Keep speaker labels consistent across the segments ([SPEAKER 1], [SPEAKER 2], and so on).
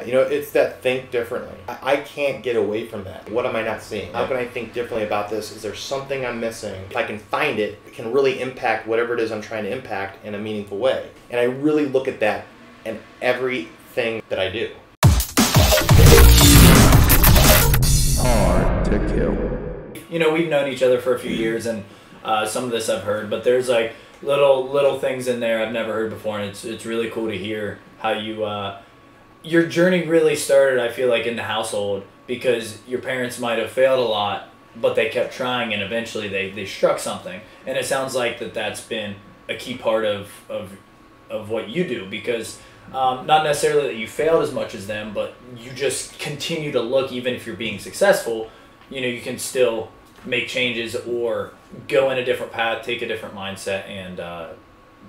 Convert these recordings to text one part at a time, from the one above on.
[SPEAKER 1] You know, it's that think differently. I can't get away from that. What am I not seeing? How can I think differently about this? Is there something I'm missing? If I can find it, it can really impact whatever it is I'm trying to impact in a meaningful way. And I really look at that in everything that I do.
[SPEAKER 2] Hard to kill.
[SPEAKER 3] You know, we've known each other for a few years, and some of this I've heard, but there's like little things in there I've never heard before, and it's really cool to hear how you your journey really started, I feel like, in the household because your parents might have failed a lot, but they kept trying, and eventually they struck something. And it sounds like that's been a key part of what you do, because not necessarily that you failed as much as them, but you just continue to look. Even if you're being successful, you know, you can still make changes or go in a different path, take a different mindset, and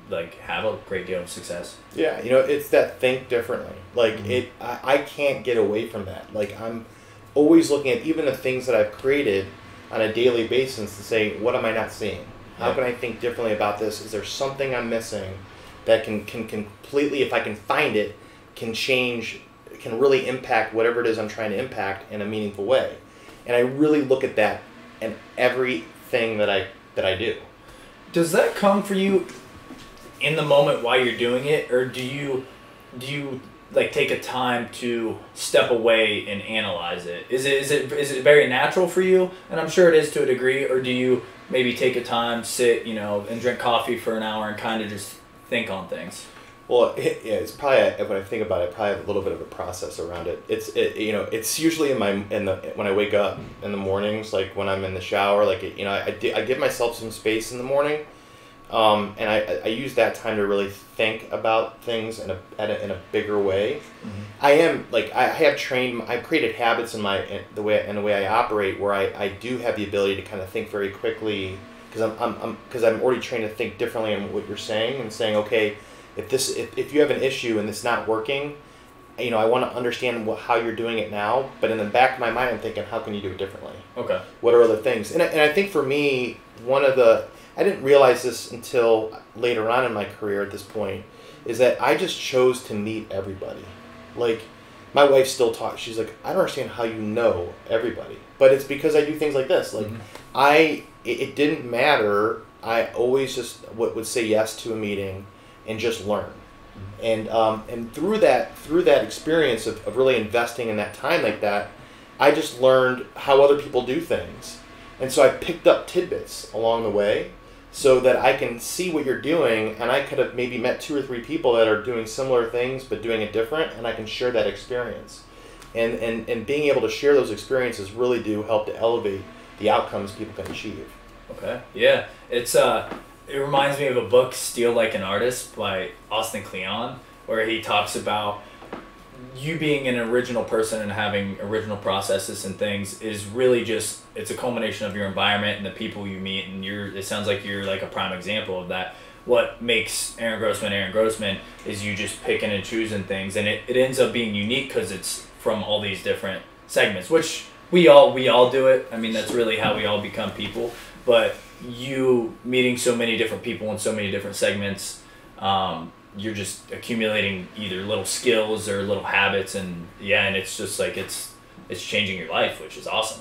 [SPEAKER 3] like have a great deal of success.
[SPEAKER 1] Yeah, you know, it's that think differently. Like I can't get away from that. Like I'm always looking at even the things that I've created on a daily basis to say, what am I not seeing? How can I think differently about this? Is there something I'm missing that can completely, if I can find it, can change, can really impact whatever it is I'm trying to impact in a meaningful way? And I really look at that in everything that I do.
[SPEAKER 3] Does that come for you in the moment while you're doing it, or do you like take a time to step away and analyze it? Is it very natural for you? And I'm sure it is to a degree. Or do you maybe take a time, sit, you know, and drink coffee for an hour and kind of just think on things?
[SPEAKER 1] Well, it's probably, when I think about it, probably a little bit of a process around it. You know, it's usually when I wake up in the mornings, like when I'm in the shower, like, you know, I give myself some space in the morning, and I use that time to really think about things in a bigger way. Mm-hmm. I've created habits in the way I operate, where I do have the ability to kind of think very quickly, because I'm already trained to think differently on what you're saying, and saying, okay, if you have an issue and it's not working, you know, I want to understand how you're doing it now, but in the back of my mind, I'm thinking, how can you do it differently?
[SPEAKER 3] Okay.
[SPEAKER 1] What are other things? And I think for me, I didn't realize this until later on in my career at this point, is that I just chose to meet everybody. Like, my wife still talks, she's like, I don't understand how you know everybody. But it's because I do things like this. Like, it didn't matter. I always just would say yes to a meeting and just learn. And through that experience of really investing in that time like that, I just learned how other people do things. And so I picked up tidbits along the way so that I can see what you're doing, and I could have maybe met 2 or 3 people that are doing similar things but doing it different, and I can share that experience. And being able to share those experiences really do help to elevate the outcomes people can achieve.
[SPEAKER 3] Okay. Yeah. It reminds me of a book, Steal Like an Artist, by Austin Kleon, where he talks about you being an original person and having original processes and things is really just, it's a culmination of your environment and the people you meet, and it sounds like you're like a prime example of that. What makes Aaron Grossman is you just picking and choosing things, and it ends up being unique because it's from all these different segments, which we all do it. I mean, that's really how we all become people. But you meeting so many different people in so many different segments, you're just accumulating either little skills or little habits, and it's just like it's changing your life, which is awesome.